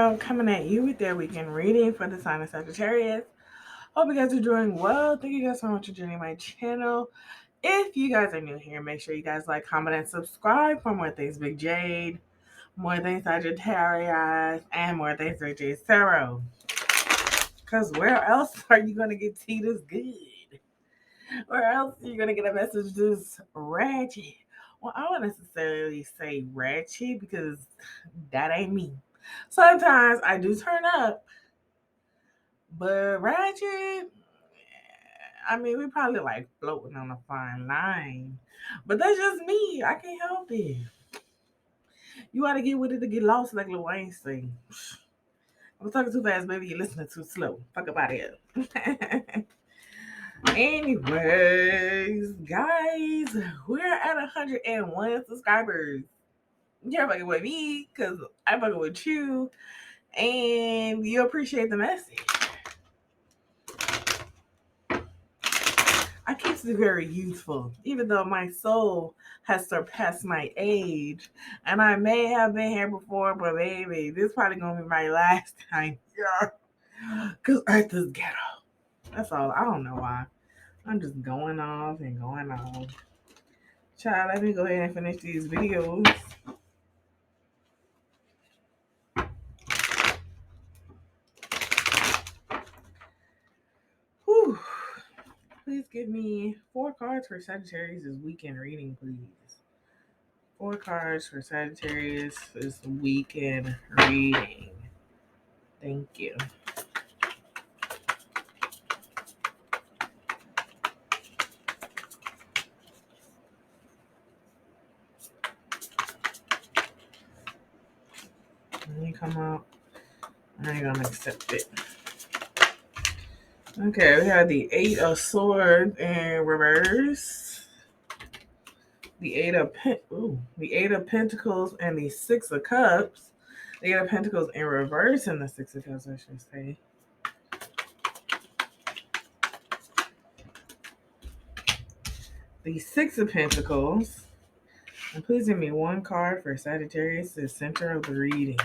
Tarot coming at you with their weekend reading for the sign of Sagittarius. Hope you guys are doing well. Thank you guys so much for joining my channel. If you guys are new here, make sure you guys like, comment, and subscribe for more things Big Jade, more things Sagittarius, and more things Big Jade Tarot. Because where else are you going to get tea this good? Where else are you going to get a message this ratchet? Well, I don't necessarily say ratchet because that ain't me. Sometimes I do turn up, but ratchet, I mean, we probably like floating on a fine line. But that's just me. I can't help it. You gotta get with it to get lost, like Lil Wayne sing. I'm talking too fast, baby. You're listening too slow. Fuck about it. Anyways, guys, we're at 101 subscribers. You're fucking with me because I'm fucking with you, and you appreciate the message. I keep it very youthful, even though my soul has surpassed my age. And I may have been here before, but baby, this is probably going to be my last time. Yeah. Because Earth is ghetto. That's all. I don't know why. I'm just going off and going off. Child, let me go ahead and finish these videos. Whew. Please give me 4 cards for Sagittarius' weekend reading, please. 4 cards for Sagittarius' weekend reading. Thank you. Let me come out. I ain't gonna accept it. Okay, we have the 8 of Swords in reverse. The 8 of Pentacles and the 6 of Cups. The 8 of Pentacles in reverse and the 6 of Cups, I should say. The 6 of Pentacles. And please give me 1 card for Sagittarius, the center of the reading.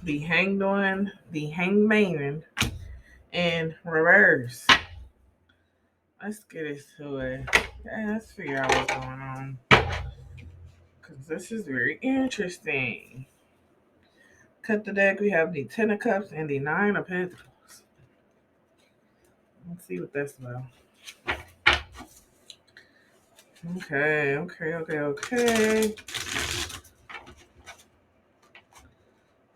The Hanged One, the Hangman in reverse. Let's get into it. Let's figure out what's going on. Because this is very interesting. Cut the deck. We have the 10 of Cups and the 9 of Pentacles. Let's see what that's about. Okay.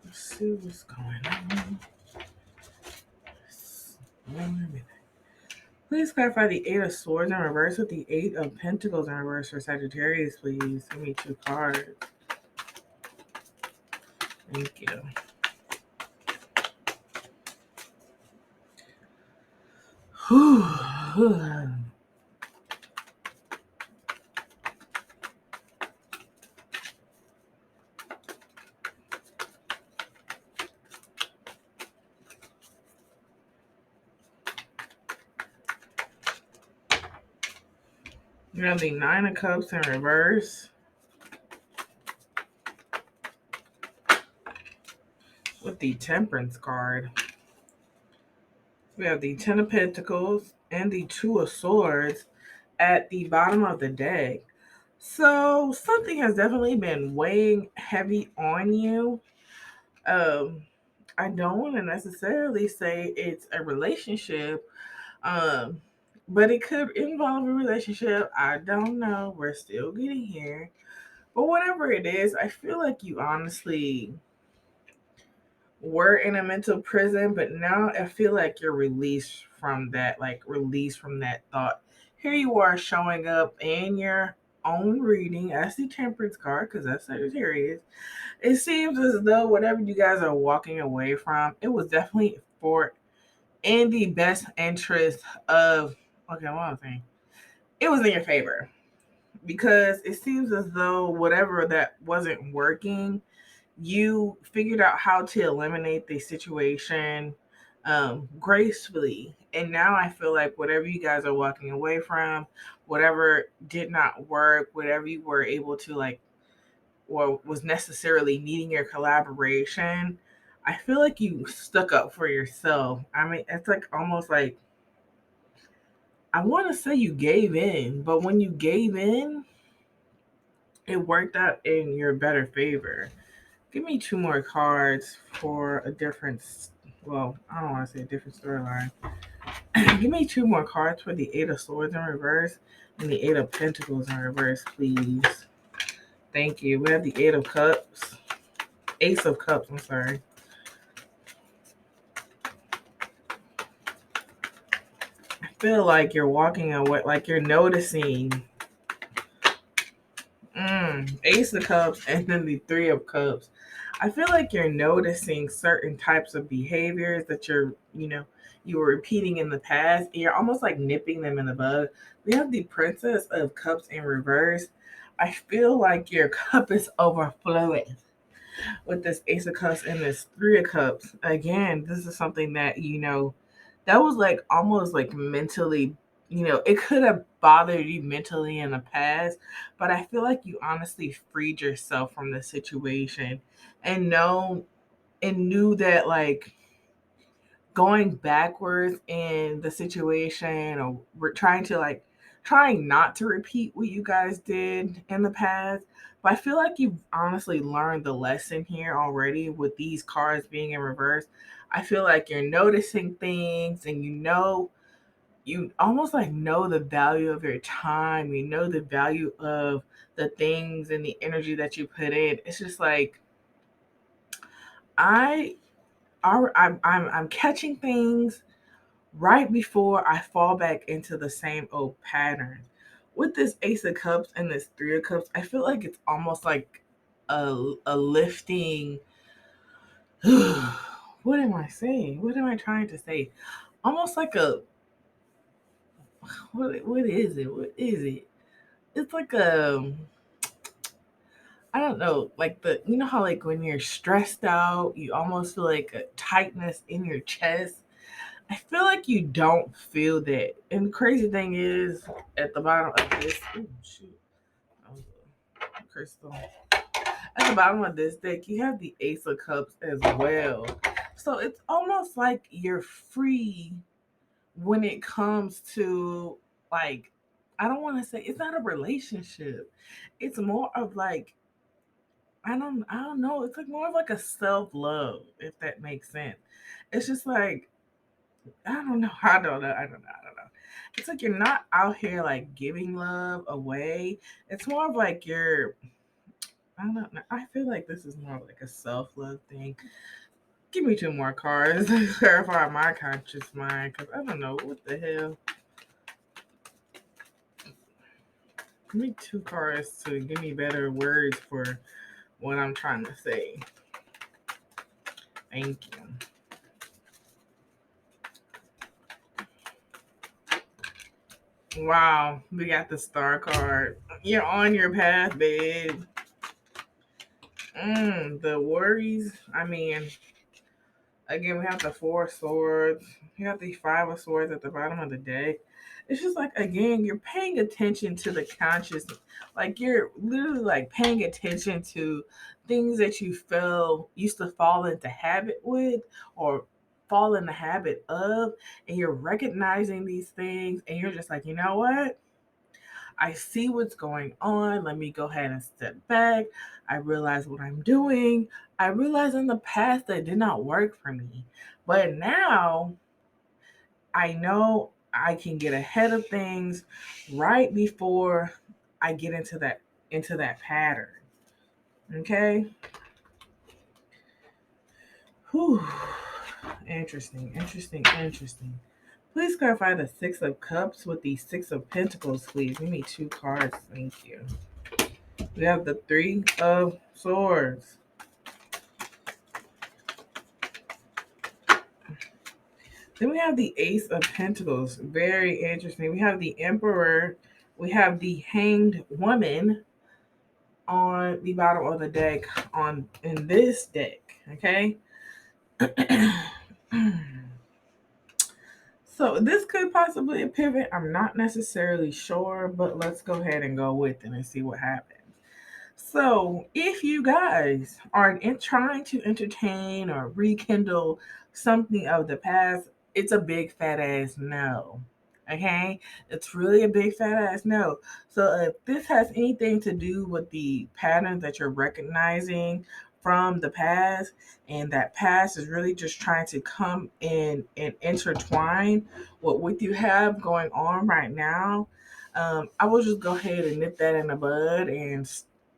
Let's see what's going on. One minute. Please clarify the 8 of Swords in reverse with the 8 of Pentacles in reverse for Sagittarius, please. Give me 2 cards. Thank you. You have the 9 of Cups in reverse with the Temperance card. We have the 10 of Pentacles and the 2 of Swords at the bottom of the deck. So something has definitely been weighing heavy on you. I don't want to necessarily say it's a relationship, but it could involve a relationship. I don't know. We're still getting here. But whatever it is, I feel like you honestly were in a mental prison, but now I feel like you're released from that, released from that thought. Here you are showing up in your own reading as the Temperance card, because that's Sagittarius. It seems as though whatever you guys are walking away from, it was definitely in the best interest of, okay, what I'm saying, it was in your favor. Because it seems as though whatever that wasn't working, you figured out how to eliminate the situation. gracefully. And now I feel like whatever you guys are walking away from, whatever did not work, whatever you were able to like, or was necessarily needing your collaboration, I feel like you stuck up for yourself. I mean, it's like almost like, I want to say you gave in, but when you gave in, it worked out in your better favor. Give me two more cards for a different, well, I don't want to say a different storyline. Give me two more cards for the Eight of Swords in reverse and the Eight of Pentacles in reverse, please. Thank you. We have the Eight of Cups. Ace of Cups, I'm sorry. I feel like you're walking away, like you're noticing. Ace of Cups and then the Three of Cups. I feel like you're noticing certain types of behaviors that you were repeating in the past. And you're almost like nipping them in the bud. We have the Princess of Cups in reverse. I feel like your cup is overflowing with this Ace of Cups and this Three of Cups. Again, this is something that, that was like almost like mentally, it could have bothered you mentally in the past, but I feel like you honestly freed yourself from the situation and knew that like going backwards in the situation, or we're trying not to repeat what you guys did in the past. But I feel like you've honestly learned the lesson here already with these cards being in reverse. I feel like you're noticing things, and you almost like know the value of your time. You know the value of the things and the energy that you put in. It's just like I I'm catching things right before I fall back into the same old pattern. With this Ace of Cups and this Three of Cups, I feel like it's almost like a lifting. What am I saying? What am I trying to say? Almost like a what is it? What is it? It's like a, I don't know, like how like when you're stressed out, you almost feel like a tightness in your chest. I feel like you don't feel that. And the crazy thing is, at the bottom of this, oh shoot, that was a crystal. At the bottom of this deck, you have the Ace of Cups as well. So it's almost like you're free when it comes to like, I don't want to say it's not a relationship. It's more of like, I don't know. It's like more of like a self love, if that makes sense. It's just like, I don't know. I don't know. It's like you're not out here like giving love away. It's more of like I don't know. I feel like this is more of like a self love thing. Give me two more cards to clarify my conscious mind, because I don't know what the hell. Give me two cards to give me better words for what I'm trying to say. Thank you. Wow, we got the star card. You're on your path, babe. The worries. I mean, again, we have the Four of Swords. We have the Five of Swords at the bottom of the deck. It's just like, again, you're paying attention to the conscious, like you're literally like paying attention to things that you feel used to fall into habit with, or fall in the habit of, and you're recognizing these things, and you're just like, you know what? I see what's going on. Let me go ahead and step back. I realize what I'm doing. I realized in the past that did not work for me. But now I know I can get ahead of things right before I get into that pattern. Okay? Whew. Interesting. Please clarify the Six of Cups with the Six of Pentacles, please. Give me two cards. Thank you. We have the Three of Swords. Then we have the Ace of Pentacles. Very interesting. We have the Emperor. We have the Hanged Woman on the bottom of the deck in this deck. Okay. So this could possibly a pivot. I'm not necessarily sure, but let's go ahead and go with it and see what happens. So, if you guys are trying to entertain or rekindle something of the past, it's a big fat ass no. Okay? It's really a big fat ass no. So, if this has anything to do with the patterns that you're recognizing from the past, and that past is really just trying to come in and intertwine what you have going on right now, I will just go ahead and nip that in the bud and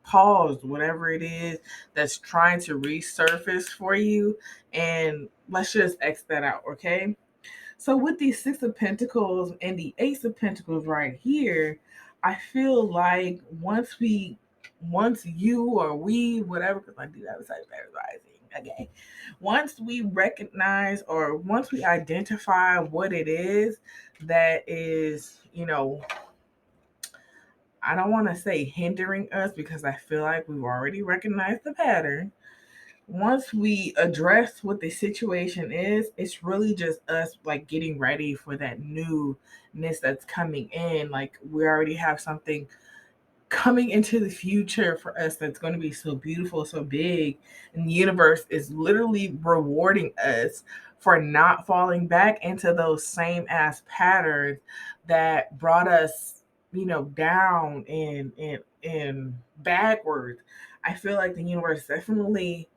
pause whatever it is that's trying to resurface for you, and let's just X that out, okay? So with the Six of Pentacles and the Ace of Pentacles right here, I feel like once you or we, whatever, because I do have a Sagittarius rising, okay. Once we recognize or once we identify what it is that is, I don't want to say hindering us because I feel like we've already recognized the pattern. Once we address what the situation is, it's really just us like getting ready for that newness that's coming in. Like we already have something coming into the future for us that's going to be so beautiful, so big. And the universe is literally rewarding us for not falling back into those same ass patterns that brought us, down and backwards. I feel like the universe definitely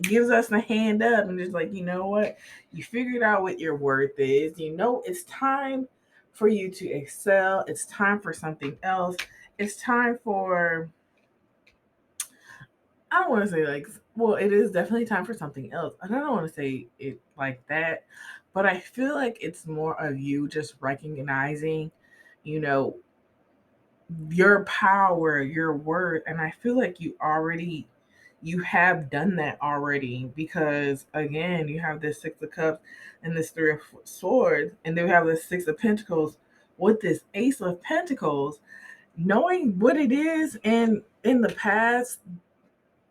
gives us a hand up and just like, you know what? You figured out what your worth is. It's time for you to excel. It's time for something else. It's time for, I don't want to say like, well, it is definitely time for something else. I don't want to say it like that, but I feel like it's more of you just recognizing, you know, your power, your worth. And I feel like you have done that already because again, you have this Six of Cups and this Three of Swords, and then we have this Six of Pentacles with this Ace of Pentacles. Knowing what it is and in the past,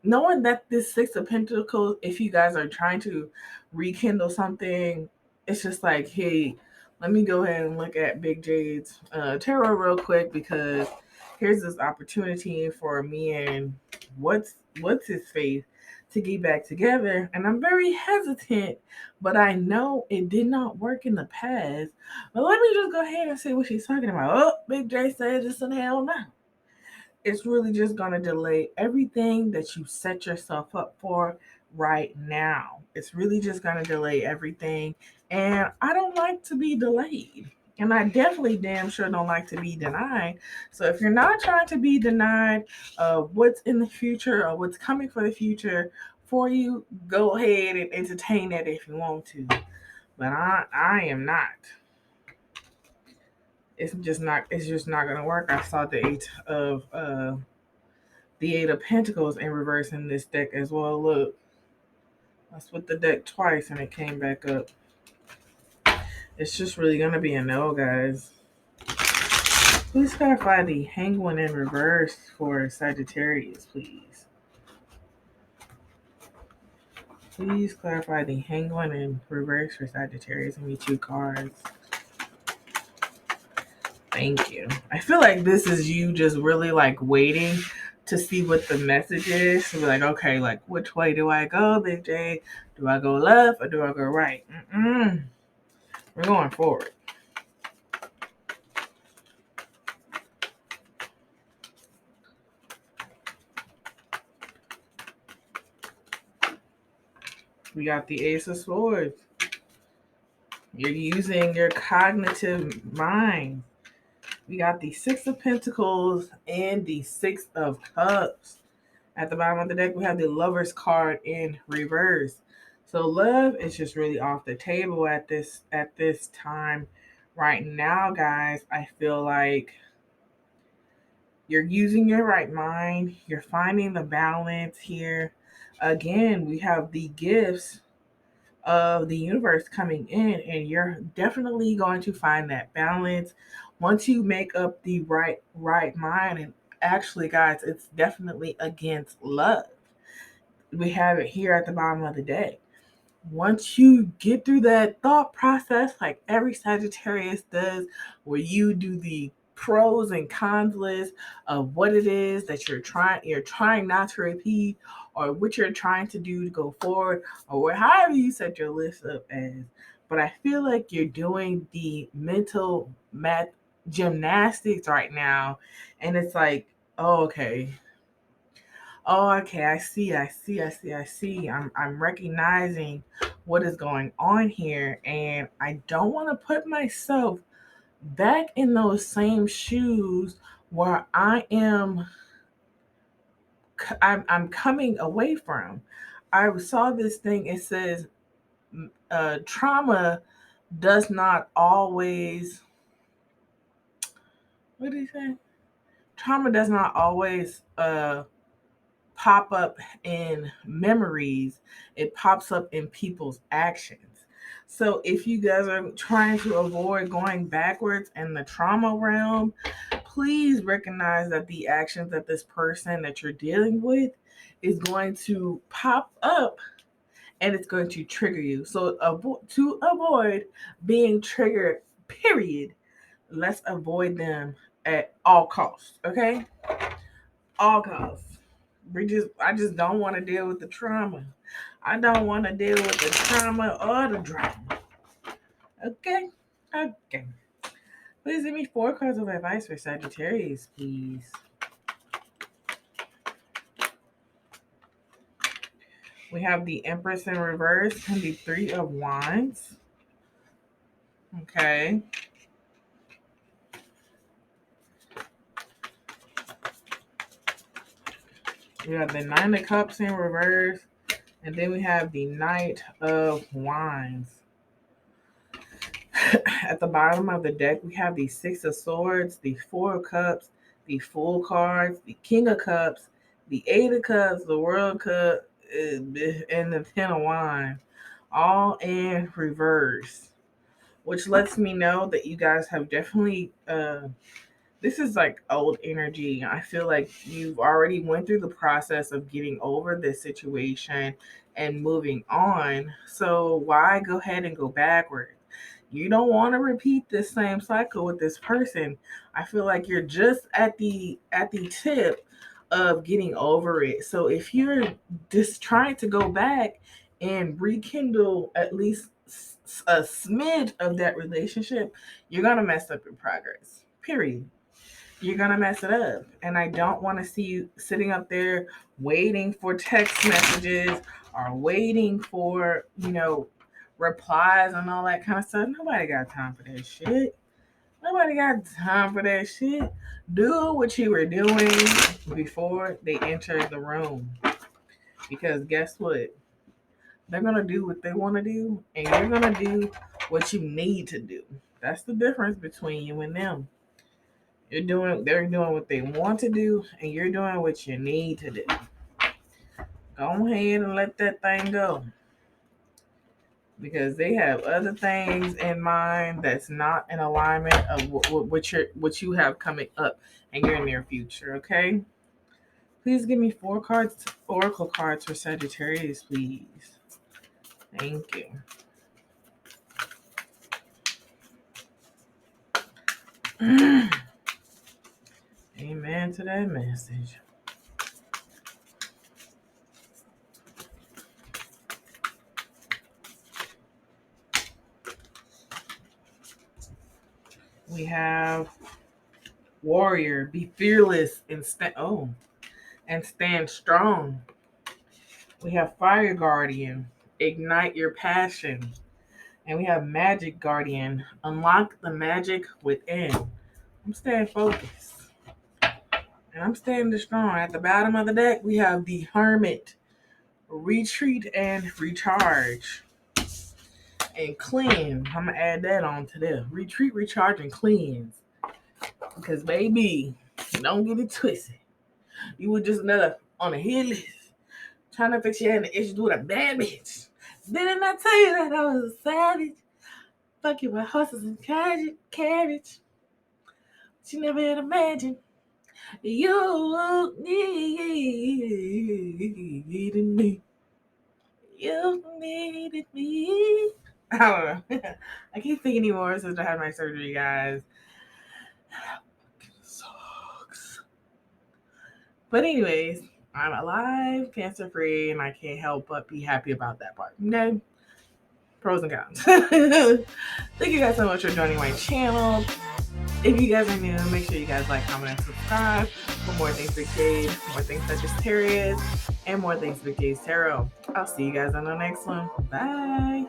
knowing that this Six of Pentacles, if you guys are trying to rekindle something, it's just like, hey, let me go ahead and look at Big Jade's tarot real quick because here's this opportunity for me and what's his face to get back together. And I'm very hesitant, but I know it did not work in the past. But let me just go ahead and see what she's talking about. Oh, Big J says it's an hell no. It's really just going to delay everything that you set yourself up for right now. It's really just going to delay everything. And I don't like to be delayed. And I definitely damn sure don't like to be denied. So if you're not trying to be denied of what's in the future or what's coming for the future for you, go ahead and entertain it if you want to. But I am not. It's just not gonna work. I saw the Eight of Pentacles in reverse in this deck as well. Look, I split the deck twice and it came back up. It's just really gonna be a no, guys. Please clarify the Hangman in reverse for Sagittarius, please. Please clarify the Hangman in reverse for Sagittarius. Give me 2 cards. Thank you. I feel like this is you just really like waiting to see what the message is. So be like, okay, like which way do I go, Big J? Do I go left or do I go right? We're going forward. We got the Ace of Swords. You're using your cognitive mind. We got the Six of Pentacles and the Six of Cups. At the bottom of the deck, we have the Lover's card in reverse. So love is just really off the table at this time. Right now, guys, I feel like you're using your right mind. You're finding the balance here. Again, we have the gifts of the universe coming in, and you're definitely going to find that balance once you make up the right mind. And actually, guys, it's definitely against love. We have it here at the bottom of the deck. once you get through that thought process, like every Sagittarius does, where you do the pros and cons list of what it is that you're trying not to repeat, or what you're trying to do to go forward, or however you set your list up as. But I feel like you're doing the mental math gymnastics right now, and it's like, oh, okay. Oh, okay, I see. I'm recognizing what is going on here, and I don't want to put myself back in those same shoes where I'm coming away from. I saw this thing. It says trauma does not always. What did he say? Trauma does not always pop up in memories, it pops up in people's actions. So if you guys are trying to avoid going backwards in the trauma realm, please recognize that the actions that this person that you're dealing with is going to pop up, and it's going to trigger you. So to avoid being triggered, period, let's avoid them at all costs. Okay? All costs. I just don't want to deal with the trauma. I don't want to deal with the trauma or the drama. Okay? Okay. Please give me 4 cards of advice for Sagittarius, please. We have the Empress in reverse and the 3 of Wands. Okay. We have the 9 of Cups in reverse. And then we have the Knight of Wands. At the bottom of the deck, we have the 6 of Swords, the 4 of Cups, the Fool cards, the King of Cups, the 8 of Cups, the World Cup, and the 10 of Wands, all in reverse, which lets me know that you guys have definitely this is like old energy. I feel like you've already went through the process of getting over this situation and moving on. So why go ahead and go backwards? You don't want to repeat this same cycle with this person. I feel like you're just at the tip of getting over it. So if you're just trying to go back and rekindle at least a smidge of that relationship, you're gonna mess up your progress. Period. You're gonna mess it up. And I don't want to see you sitting up there waiting for text messages or waiting for, replies and all that kind of stuff. Nobody got time for that shit. Nobody got time for that shit. Do what you were doing before they entered the room. Because guess what? They're gonna do what they want to do, and you're gonna do what you need to do. That's the difference between you and them. They're doing what they want to do, and you're doing what you need to do. Go ahead and let that thing go, because they have other things in mind that's not in alignment of what you have coming up in your near future. Okay, please give me 4 cards, oracle cards for Sagittarius, please. Thank you. Amen to that message. We have warrior, be fearless and stand strong. We have fire guardian, ignite your passion. And we have magic guardian, unlock the magic within. I'm staying focused. And I'm staying strong. At the bottom of the deck, we have the hermit, retreat and recharge. And cleanse. I'm going to add that on to this. Retreat, recharge, and cleanse. Because, baby, don't get it twisted. You were just another on a hit list trying to fix your head and issues with a bad bitch. Didn't I tell you that I was a savage? Fuck you with horses and carriage. But you never had imagined you needed me. You needed me. I don't know. I can't think anymore since I had my surgery, guys. It sucks. But anyways, I'm alive, cancer free, and I can't help but be happy about that part. Okay? Pros and cons. Thank you guys so much for joining my channel. If you guys are new, make sure you guys like, comment, and subscribe for more things with Jade, more things Sagittarius, and more things with Jade's Tarot. I'll see you guys on the next one. Bye.